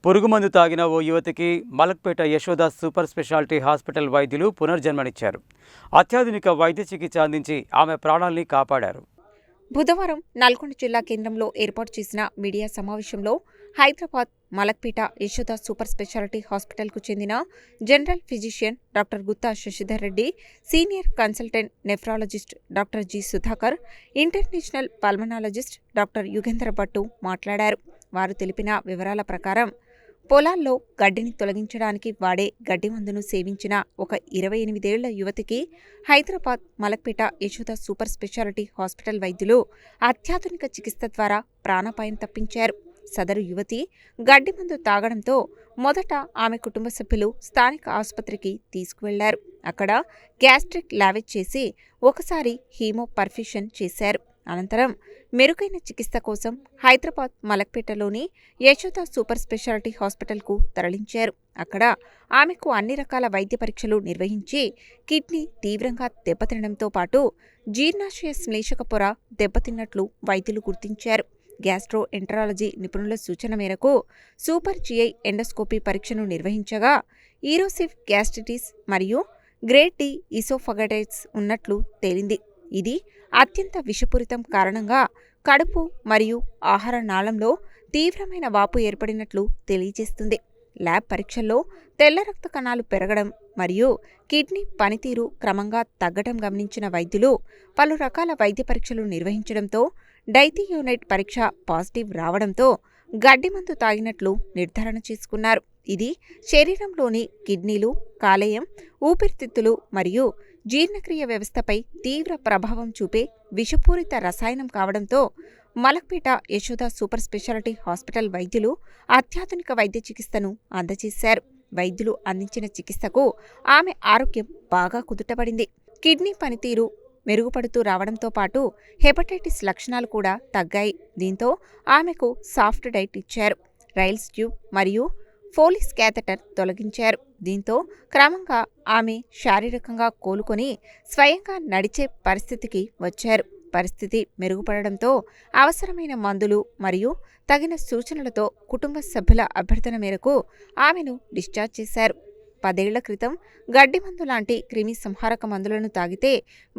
పురుగుమందు తాగిన ఓ యువతికి Malakpet Yashoda super speciality hospital వైద్యులు పునర్జన్మనిచ్చారు. అత్యాధునిక వైద్య చికిత్స అందించి ఆమె ప్రాణాల్ని కాపాడారు. బుధవారం నల్గొండ జిల్లా కేంద్రంలో ఏర్పాటు చేసిన మీడియా సమావేశంలో హైదరాబాద్ మలక్పేట యశోద సూపర్ స్పెషాలిటీ హాస్పిటల్కు చెందిన general physician doctor Gutta Sasidhar Reddy, senior consultant nephrologist doctor G Sudhakar, international pulmonologist doctor Yugendra Bhattu మాట్లాడారు. వారు తెలిపిన వివరాల ప్రకారం పొలాల్లో గడ్డిని తొలగించడానికి వాడే గడ్డి మందును సేవించిన ఒక 28 ఏళ్ల యువతికి Hyderabad Malakpet Yashoda super speciality hospital వైద్యులు అత్యాధునిక చికిత్స ద్వారా ప్రాణాపాయం తప్పించారు. సదరు యువతి గడ్డి మందు తాగడంతో మొదట ఆమె కుటుంబ సభ్యులు స్థానిక ఆసుపత్రికి తీసుకువెళ్లారు. అక్కడ గ్యాస్ట్రిక్ లావేజ్ చేసి ఒకసారి హీమో పర్ఫ్యూషన్ చేశారు. అనంతరం మెరుగైన చికిత్స కోసం హైదరాబాద్ మలక్పేటలోని యశోద సూపర్ స్పెషాలిటీ హాస్పిటల్కు తరలించారు. అక్కడ ఆమెకు అన్ని రకాల వైద్య పరీక్షలు నిర్వహించి కిడ్నీ తీవ్రంగా దెబ్బతినడంతో పాటు జీర్ణాశయ శ్లేషక పొర దెబ్బతిన్నట్లు వైద్యులు గుర్తించారు. గ్యాస్ట్రో ఎంటరాలజీ నిపుణుల సూచన మేరకు సూపర్ జిఐ ఎండోస్కోపీ పరీక్షను నిర్వహించగా ఈరోసివ్ గ్యాస్ట్రిటిస్ మరియు గ్రేడ్ డి ఈసోఫగైటిస్ ఉన్నట్లు తేలింది. ఇది అత్యంత విషపూరితం కారణంగా కడుపు మరియు ఆహార నాళంలో తీవ్రమైన వాపు ఏర్పడినట్లు తెలియజేస్తుంది. ల్యాబ్ పరీక్షల్లో తెల్ల రక్త కణాలు పెరగడం మరియు కిడ్నీ పనితీరు క్రమంగా తగ్గడం గమనించిన వైద్యులు పలు రకాల వైద్య పరీక్షలు నిర్వహించడంతో డైథియోనైట్ పరీక్ష పాజిటివ్ రావడంతో గడ్డి మందు తాగినట్లు నిర్ధారణ చేసుకున్నారు. ఇది శరీరంలోని కిడ్నీలు, కాలేయం, ఊపిరితిత్తులు మరియు జీర్ణక్రియ వ్యవస్థపై తీవ్ర ప్రభావం చూపే విషపూరిత రసాయనం కావడంతో Malakpet Yashoda super speciality hospital వైద్యులు అత్యాధునిక వైద్య చికిత్సను అందజేశారు. వైద్యులు అందించిన చికిత్సకు ఆమె ఆరోగ్యం బాగా కుదుటపడింది. కిడ్నీ పనితీరు మెరుగుపడుతూ రావడంతో పాటు హెపటైటిస్ లక్షణాలు కూడా తగ్గాయి. దీంతో ఆమెకు సాఫ్ట్ డైట్ ఇచ్చారు. రైల్స్ ట్యూబ్ మరియు ఫోలిస్ క్యాథెటర్ తొలగించారు. దీంతో క్రమంగా ఆమె శారీరకంగా కోలుకొని స్వయంగా నడిచే పరిస్థితికి వచ్చారు. పరిస్థితి మెరుగుపడడంతో అవసరమైన మందులు మరియు తగిన సూచనలతో కుటుంబ సభ్యుల అభ్యర్థన మేరకు ఆమెను డిశ్చార్జ్ చేశారు. 10 ఏళ్ల క్రితం గడ్డి మందు లాంటి క్రిమి సంహారక మందులను తాగితే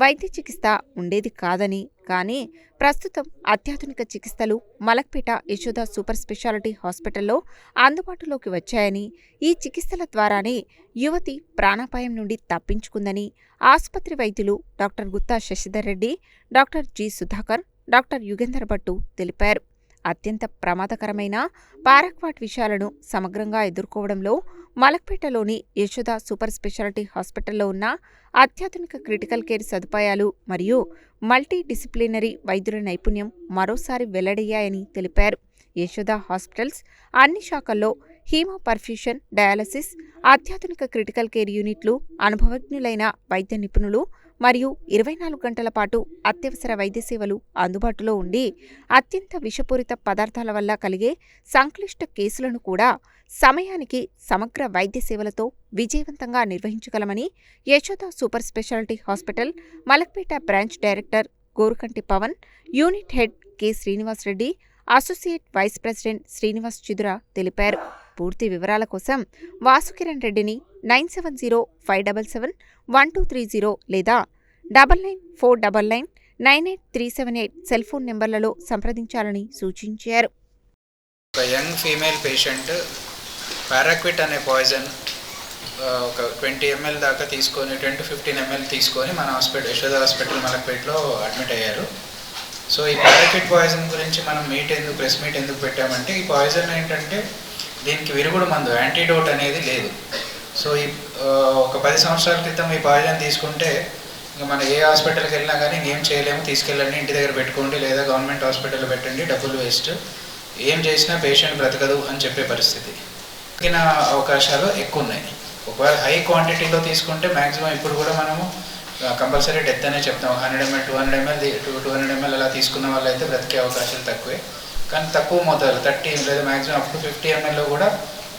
వైద్య చికిత్స ఉండేది కాదని, కానీ ప్రస్తుతం అత్యాధునిక చికిత్సలు మలక్పేట యశోద సూపర్ స్పెషాలిటీ హాస్పిటల్లో అందుబాటులోకి వచ్చాయని, ఈ చికిత్సల ద్వారానే యువతి ప్రాణాపాయం నుండి తప్పించుకుందని ఆసుపత్రి వైద్యులు doctor Gutta Sasidhar Reddy, doctor G Sudhakar, doctor Yugender Bhattu తెలిపారు. అత్యంత ప్రమాదకరమైన పారాక్వాట్ విషయాలను సమగ్రంగా ఎదుర్కోవడంలో మలక్పేటలోని యశోద సూపర్ స్పెషాలిటీ హాస్పిటల్లో ఉన్న అత్యాధునిక క్రిటికల్ కేర్ సదుపాయాలు మరియు మల్టీ డిసిప్లినరీ వైద్యుల నైపుణ్యం మరోసారి వెల్లడయ్యాయని తెలిపారు. యశోద హాస్పిటల్స్ అన్ని శాఖల్లో హీమో పర్ఫ్యూషన్, డయాలసిస్, అత్యాధునిక క్రిటికల్ కేర్ యూనిట్లు, అనుభవజ్ఞులైన వైద్య నిపుణులు మరియు 24 గంటల పాటు అత్యవసర వైద్య సేవలు అందుబాటులో ఉండి అత్యంత విషపూరిత పదార్థాల వల్ల కలిగే సంక్లిష్ట కేసులను కూడా సమయానికి సమగ్ర వైద్య సేవలతో విజయవంతంగా నిర్వహించగలమని Yashoda super speciality hospital Malakpet branch director Gorukanti Pavan, unit head K Srinivas Reddy, associate vice president Srinivas Chidura తెలిపారు. పూర్తి వివరాల కోసం వాసుకిరణ్ రెడ్డిని 9705771230 లేదా 9949999378 సెల్ ఫోన్ నెంబర్లలో సంప్రదించాలని సూచించారు. ఒక యంగ్ ఫీమేల్ పేషెంట్ పారాక్విట్ అనే పాయిజన్ ఒక 20 ml దాకా తీసుకొని 10 to 15 ml తీసుకొని మన హాస్పిటల్ యశోద హాస్పిటల్ మలక్పేటలో అడ్మిట్ అయ్యారు. సో ఈ పారాక్విట్ పాయిజన్ గురించి మనం ప్రెస్ మీట్ ఎందుకు పెట్టామంటే, ఈ పాయిజన్ ఏంటంటే దీనికి విరుగుడు మందు, యాంటీడోట్ అనేది లేదు. సో ఈ ఒక 10 సంవత్సరాల క్రితం ఈ పాయిజన్ తీసుకుంటే ఇంకా మనం ఏ హాస్పిటల్కి వెళ్ళినా కానీ ఇంకేం చేయలేము, తీసుకెళ్ళండి ఇంటి దగ్గర పెట్టుకోండి లేదా గవర్నమెంట్ హాస్పిటల్లో పెట్టండి, డబ్బులు వేస్ట్, ఏం చేసినా పేషెంట్ బ్రతకదు అని చెప్పే పరిస్థితి. తగ్గిన అవకాశాలు ఎక్కువ ఉన్నాయి. ఒకవేళ హై క్వాంటిటీలో తీసుకుంటే మ్యాక్సిమం ఇప్పుడు కూడా మనము కంపల్సరీ డెత్ అనే చెప్తాం. 100 ml 200 ml 200 ml అలా తీసుకున్న వాళ్ళు అయితే బ్రతికే అవకాశాలు తక్కువే. కానీ తక్కువ మోతాదు 30 లేదా మ్యాక్సిమం అప్ టు 50 ml కూడా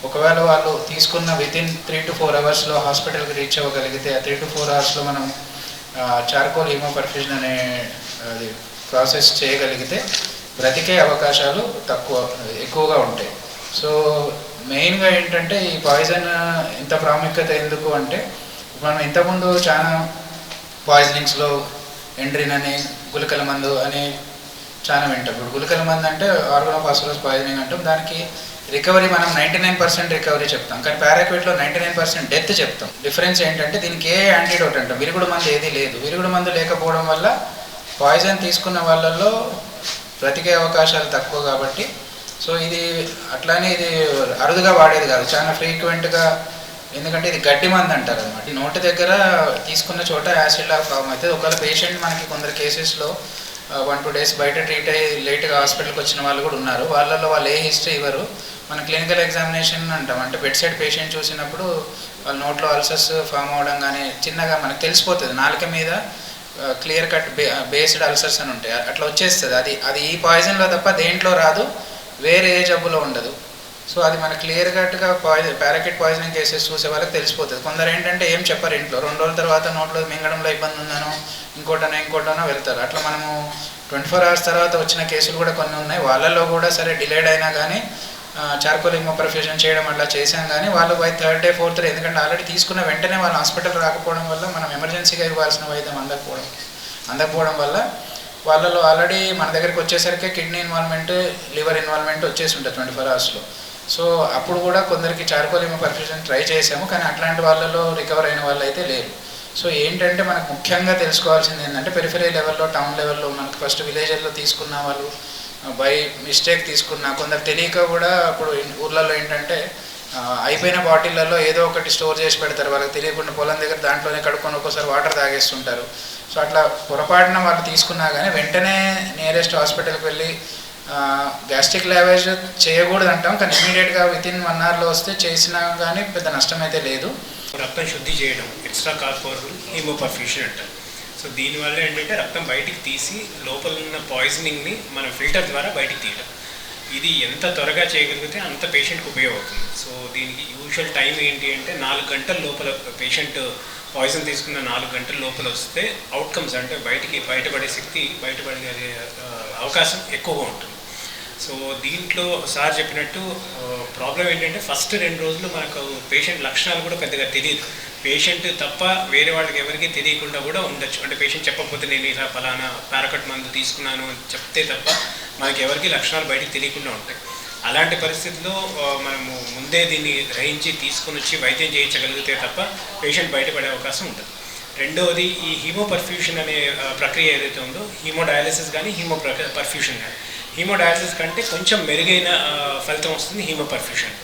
ఒకవేళ వాళ్ళు తీసుకున్న వితిన్ 3 to 4 అవర్స్లో హాస్పిటల్కి రీచ్ అవ్వగలిగితే, ఆ 3 to 4 అవర్స్లో మనం చార్కోల్ హీమో పర్ఫ్యూషన్ అనే అది ప్రాసెస్ చేయగలిగితే బ్రతికే అవకాశాలు ఎక్కువగా ఉంటాయి. సో మెయిన్గా ఏంటంటే ఈ పాయిజన్ ఇంత ప్రాముఖ్యత ఎందుకు అంటే, మనం ఇంతకుముందు చాలా పాయిజనింగ్స్లో ఎండ్రిన్ అని, గుళికల మందు అని చాలా వింటాం. ఇప్పుడు గుళికల మందు అంటే ఆర్గానోఫాస్ఫరస్ పాయిజనింగ్ అంటాం. దానికి రికవరీ మనం 99% రికవరీ చెప్తాం, కానీ పారాక్విట్లో 99% డెత్ చెప్తాం. డిఫరెన్స్ ఏంటంటే దీనికి ఏ యాంటీడోట్ అంటాం, విరుగుడు మందు ఏది లేదు. విరుగుడు మందు లేకపోవడం వల్ల పాయిజన్ తీసుకున్న వాళ్ళల్లో బ్రతికే అవకాశాలు తక్కువ కాబట్టి, సో ఇది అట్లానే ఇది అరుదుగా వాడేది కాదు, చాలా ఫ్రీక్వెంట్గా. ఎందుకంటే ఇది గడ్డి మంది అంటారు అనమాట. ఈ నోటి దగ్గర తీసుకున్న చోట యాసిడ్ లా ఫామ్ అవుతుంది. ఒకవేళ పేషెంట్ మనకి కొందరు కేసెస్లో 1-2 days బయట ట్రీట్ అయ్యి లేట్గా హాస్పిటల్కి వచ్చిన వాళ్ళు కూడా ఉన్నారు. వాళ్ళల్లో వాళ్ళు ఏ హిస్టరీ ఇవ్వరు. మన క్లినికల్ ఎగ్జామినేషన్ అంటాం, అంటే బెడ్ సైడ్ పేషెంట్ చూసినప్పుడు వాళ్ళ నోట్లో అల్సర్స్ ఫామ్ అవ్వడం కానీ చిన్నగా మనకు తెలిసిపోతుంది. నాలుక మీద క్లియర్ కట్ బేస్డ్ అల్సర్స్ అని ఉంటాయి, అట్లా వచ్చేస్తుంది. అది ఈ పాయిజన్లో తప్ప దేంట్లో రాదు, వేరే ఏ జబ్బులో ఉండదు. సో అది మన క్లియర్ కట్గా పారాక్విట్ పాయిజనింగ్ కేసెస్ చూసే వాళ్ళకి తెలిసిపోతుంది. కొందరు ఏంటంటే ఏం చెప్పరు ఇంట్లో, 2 రోజుల తర్వాత నోట్లో మింగడంలో ఇబ్బంది ఉందనో ఇంకోటనో వెళ్తారు. అట్లా మనము 24 hours తర్వాత వచ్చిన కేసులు కూడా కొన్ని ఉన్నాయి. వాళ్ళల్లో కూడా సరే డిలేడ్ అయినా కానీ చార్కోల్ ఇమోపర్ఫ్యూజన్ చేయడం అట్లా చేశాం, కానీ వాళ్ళు by 3rd day 4th day, ఎందుకంటే ఆల్రెడీ తీసుకున్న వెంటనే వాళ్ళు హాస్పిటల్ రాకపోవడం వల్ల, మనం ఎమర్జెన్సీగా ఇవ్వాల్సిన వైద్యం అందకపోవడం వల్ల వాళ్ళలో ఆల్రెడీ మన దగ్గరికి వచ్చేసరికి కిడ్నీ ఇన్వాల్వ్మెంట్, లివర్ ఇన్వాల్వ్మెంట్ వచ్చేసి ఉంటుంది 24 hours. సో అప్పుడు కూడా కొందరికి చార్కోల్ ఇమోపర్ఫ్యూజన్ ట్రై చేసాము, కానీ అట్లాంటి వాళ్ళలో రికవర్ అయిన వాళ్ళు అయితే లేరు. సో ఏంటంటే మనకు ముఖ్యంగా తెలుసుకోవాల్సింది ఏంటంటే, పెరిఫరీ లెవెల్లో, టౌన్ లెవెల్లో మనకు ఫస్ట్ విలేజ్లో తీసుకున్న వాళ్ళు బై మిస్టేక్ తీసుకున్నా, కొందరు తెలియక కూడా ఇప్పుడు ఊర్లలో ఏంటంటే అయిపోయిన బాటిళ్ళల్లో ఏదో ఒకటి స్టోర్ చేసి పెడతారు, వాళ్ళకి తెలియకుండా పొలం దగ్గర దాంట్లోనే కడుక్కొని ఒక్కోసారి వాటర్ తాగేస్తుంటారు. సో అట్లా పొరపాటున వాళ్ళు తీసుకున్నా కానీ వెంటనే నియరెస్ట్ హాస్పిటల్కి వెళ్ళి గ్యాస్ట్రిక్ లావేజ్ చేయకూడదు అంటాం, కానీ ఇమీడియట్గా వితిన్ 1 hourలో వస్తే చేసినా కానీ పెద్ద నష్టం అయితే లేదు. రక్తం శుద్ధి చేయడం ఎక్స్ట్రా కార్పోరల్ హీమోపర్ఫ్యూషన్ అంటారు. సో దీనివల్ల ఏంటంటే రక్తం బయటికి తీసి లోపల ఉన్న పాయిజనింగ్ని మనం ఫిల్టర్ ద్వారా బయటికి తీయడం. ఇది ఎంత త్వరగా చేయగలిగితే అంత పేషెంట్కి ఉపయోగపడుతుంది. సో దీనికి యూజువల్ టైం ఏంటి అంటే 4 గంటల లోపల పేషెంట్ పాయిజన్ తీసుకున్న 4 గంటల లోపల వస్తే అవుట్కమ్స్ అంటే బయటపడే శక్తి బయటపడే అవకాశం ఎక్కువగా ఉంటుంది. సో దీంట్లో సార్ చెప్పినట్టు ప్రాబ్లం ఏంటంటే ఫస్ట్ 2 రోజులు మనకు పేషెంట్ లక్షణాలు కూడా పెద్దగా తెలియదు. పేషెంట్ తప్ప వేరే వాళ్ళకి ఎవరికి తెలియకుండా కూడా ఉండొచ్చు. అంటే పేషెంట్ చెప్పకపోతే నేను ఇలా ఫలానా పారాక్విట్ మందు తీసుకున్నాను అని చెప్తే తప్ప మనకి ఎవరికి లక్షణాలు బయటికి తెలియకుండా ఉంటాయి. అలాంటి పరిస్థితుల్లో మనము ముందే దీన్ని గ్రహించి తీసుకొని వచ్చి వైద్యం చేయించగలిగితే తప్ప పేషెంట్ బయటపడే అవకాశం ఉంటుంది. రెండవది ఈ హీమోపర్ఫ్యూషన్ అనే ప్రక్రియ ఏదైతే ఉందో, హీమోడయాలిసిస్ కానీ పర్ఫ్యూషన్ కానీ, హీమోడయాలిసిస్ కంటే కొంచెం మెరుగైన ఫలితం వస్తుంది హీమోపర్ఫ్యూషన్.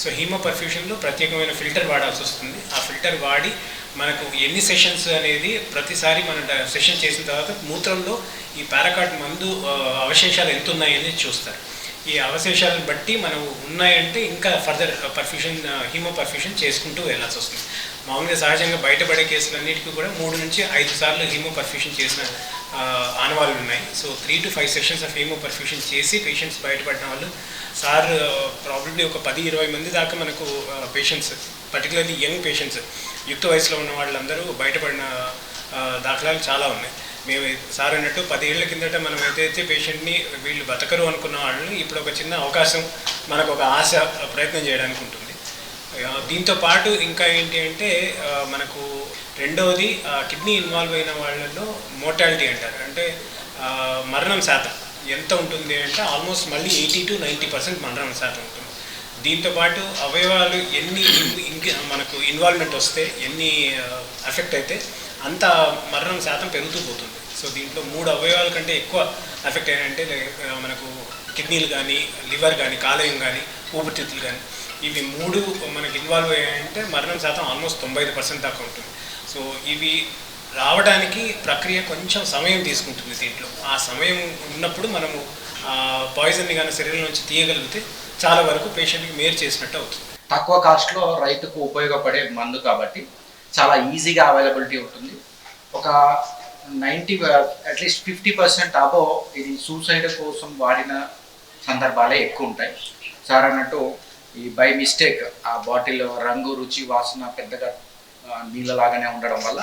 సో హీమోపర్ఫ్యూషన్లో ప్రత్యేకమైన ఫిల్టర్ వాడాల్సి వస్తుంది. ఆ ఫిల్టర్ వాడి మనకు ఎన్ని సెషన్స్ అనేది ప్రతిసారి మనం సెషన్ చేసిన తర్వాత మూత్రంలో ఈ పారాక్విట్ మందు అవశేషాలు ఎంత ఉన్నాయని చూస్తారు. ఈ అవశేషాలను బట్టి మనం ఉన్నాయంటే ఇంకా ఫర్దర్ హీమోపర్ఫ్యూషన్ చేసుకుంటూ వెళ్ళాల్సి వస్తుంది. మామూలుగా సహజంగా బయటపడే కేసులన్నిటికీ కూడా 3 నుంచి 5 సార్లు హీమోపర్ఫ్యూషన్ చేసిన ఆనవాళ్ళు ఉన్నాయి. సో 3 to 5 సెషన్స్ ఆఫ్ హీమోపర్ఫ్యూషన్ చేసి పేషెంట్స్ బయటపడిన వాళ్ళు సార్ ప్రాబబ్లీ ఒక 10-20 మంది దాకా మనకు పేషెంట్స్, పర్టికులర్లీ యంగ్ పేషెంట్స్, యుక్త వయసులో ఉన్న వాళ్ళందరూ బయటపడిన దాఖలాలు చాలా ఉన్నాయి. మేము సార్ అన్నట్టు 10 ఏళ్ల కిందట మనం ఏదైతే పేషెంట్ని వీళ్ళు బతకరు అనుకున్న వాళ్ళని ఇప్పుడు ఒక చిన్న అవకాశం, మనకు ఒక ఆశ, ప్రయత్నం చేయడానికి ఉంటుంది. దీంతో పాటు ఇంకా ఏంటి అంటే మనకు రెండవది కిడ్నీ ఇన్వాల్వ్ అయిన వాళ్ళలో మోర్టాలిటీ అంటారు, అంటే మరణం శాతం ఎంత ఉంటుంది అంటే ఆల్మోస్ట్ మళ్ళీ 80 to 90% మరణం శాతం ఉంటుంది. దీంతోపాటు అవయవాలు ఎన్ని మనకు ఇన్వాల్వ్మెంట్ వస్తే, ఎన్ని ఎఫెక్ట్ అయితే అంత మరణం శాతం పెరుగుతూ పోతుంది. సో దీంట్లో 3 అవయవాల కంటే ఎక్కువ ఎఫెక్ట్ అయినంటే మనకు కిడ్నీలు కానీ, లివర్ కానీ, కాలేయం కానీ, ఊపిరితిత్తులు కానీ, ఇవి 3 మనకి ఇన్వాల్వ్ అయ్యాయంటే మరణం శాతం ఆల్మోస్ట్ 95% దాకా ఉంటుంది. సో ఇవి రావడానికి ప్రక్రియ కొంచెం సమయం తీసుకుంటుంది. దీంట్లో ఆ సమయం ఉన్నప్పుడు మనము పాయిజన్ని కానీ శరీరం నుంచి తీయగలిగితే చాలా వరకు పేషెంట్కి మేలు చేసినట్టు అవుతుంది. తక్కువ కాస్ట్లో రైతుకు ఉపయోగపడే మందు కాబట్టి చాలా ఈజీగా అవైలబిలిటీ ఉంటుంది. ఒక 90 అట్లీస్ట్ 50% అబోవ్ ఇది సూసైడ్ కోసం వాడిన సందర్భాలే ఎక్కువ ఉంటాయి. సార్ అన్నట్టు ఈ బై మిస్టేక్ ఆ బాటిల్ రంగు, రుచి, వాసన పెద్దగా నీళ్ళలాగానే ఉండడం వల్ల,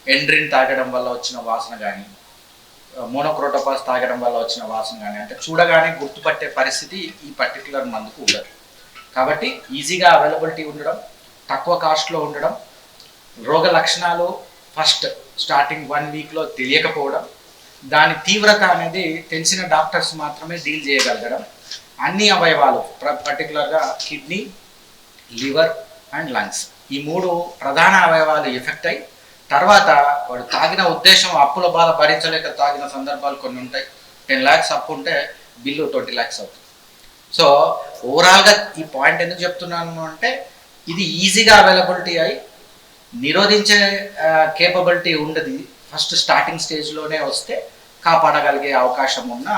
ఎండ్రిన్ తాగడం వల్ల వచ్చిన వాసన కానీ, మోనోక్రోటోపాస్ తాగడం వల్ల వచ్చిన వాసన కానీ, అంటే చూడగానే గుర్తుపట్టే పరిస్థితి ఈ పర్టికులర్ మందుకు ఉండదు. కాబట్టి ఈజీగా అవైలబిలిటీ ఉండడం, తక్కువ కాస్ట్లో ఉండడం, రోగ లక్షణాలు ఫస్ట్ స్టార్టింగ్ 1 వీక్లో తెలియకపోవడం, దాని తీవ్రత అనేది తెలిసిన డాక్టర్స్ మాత్రమే డీల్ చేయగలగడం, అన్ని అవయవాలు పర్టికులర్గా కిడ్నీ, లివర్ అండ్ లంగ్స్ ఈ 3 ప్రధాన అవయవాలు ఎఫెక్ట్ అయ్యి తర్వాత వాడు తాగిన ఉద్దేశం అప్పుల బాధ భరించలేక తాగిన సందర్భాలు కొన్ని ఉంటాయి. 10 lakhs అప్పు ఉంటే బిల్లు 20 lakhs అవుతుంది. సో ఓవరాల్గా ఈ పాయింట్ ఎందుకు చెప్తున్నాను అంటే ఇది ఈజీగా అవైలబిలిటీ అయి నిరోధించే కేపబిలిటీ ఉండదు. ఫస్ట్ స్టార్టింగ్ స్టేజ్లోనే వస్తే కాపాడగలిగే అవకాశం ఉన్న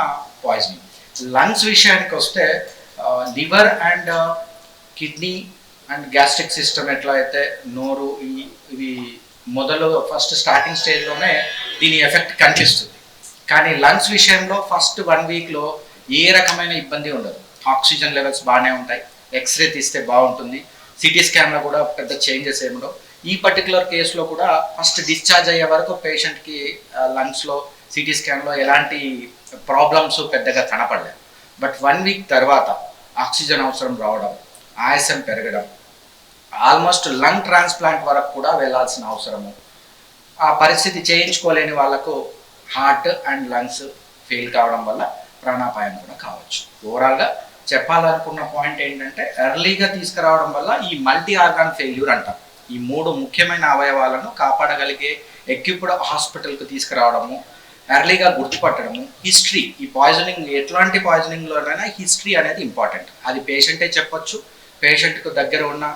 పాయిజనింగ్. లంగ్స్ విషయానికి వస్తే liver and kidney and gastric system ఎట్లా అయితే నోరు ఇవి మొదలు ఫస్ట్ స్టార్టింగ్ స్టేజ్లోనే దీని ఎఫెక్ట్ కనిపిస్తుంది. కానీ లంగ్స్ విషయంలో ఫస్ట్ 1 వీక్లో ఏ రకమైన ఇబ్బంది ఉండదు. ఆక్సిజన్ లెవెల్స్ బాగానే ఉంటాయి, ఎక్స్రే తీస్తే బాగుంటుంది, సిటీ స్కాన్లో కూడా పెద్ద చేంజెస్ ఏమిటో. ఈ పర్టికులర్ కేసులో కూడా ఫస్ట్ డిశ్చార్జ్ అయ్యే వరకు పేషెంట్కి లంగ్స్లో సిటీ స్కాన్లో ఎలాంటి ప్రాబ్లమ్స్ పెద్దగా కనపడలేదు. బట్ 1 వీక్ తర్వాత ఆక్సిజన్ అవసరం రావడం, ఆయాసం పెరగడం, ఆల్మోస్ట్ లంగ్ ట్రాన్స్ప్లాంట్ వరకు కూడా వెళ్ళాల్సిన అవసరము, ఆ పరిస్థితి చేయించుకోలేని వాళ్ళకు హార్ట్ అండ్ లంగ్స్ ఫెయిల్ కావడం వల్ల ప్రాణాపాయం కూడా కావచ్చు. ఓవరాల్గా చెప్పాలనుకున్న పాయింట్ ఏంటంటే ఎర్లీగా తీసుకురావడం వల్ల ఈ మల్టీ ఆర్గాన్ ఫెయిల్యూర్ అంటాం. ఈ 3 ముఖ్యమైన అవయవాలను కాపాడగలిగే ఎక్విప్డ్ హాస్పిటల్కి తీసుకురావడము, ఎర్లీగా గుర్తుపట్టడము, హిస్టరీ, ఈ పాయిజనింగ్ ఎట్లాంటి పాయిజనింగ్లోనైనా హిస్టరీ అనేది ఇంపార్టెంట్. అది పేషెంటే చెప్పొచ్చు, పేషెంట్కు దగ్గర ఉన్న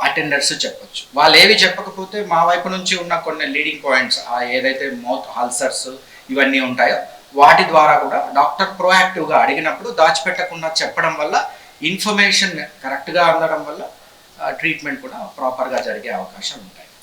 అటెండర్స్ చెప్పొచ్చు. వాళ్ళు ఏవి చెప్పకపోతే మా వైపు నుంచి ఉన్న కొన్ని లీడింగ్ పాయింట్స్ ఏదైతే మౌత్ అల్సర్స్ ఇవన్నీ ఉంటాయో వాటి ద్వారా కూడా డాక్టర్ ప్రోయాక్టివ్గా అడిగినప్పుడు దాచిపెట్టకుండా చెప్పడం వల్ల ఇన్ఫర్మేషన్ కరెక్ట్గా అందడం వల్ల ట్రీట్మెంట్ కూడా ప్రాపర్గా జరిగే అవకాశం ఉంటాయి.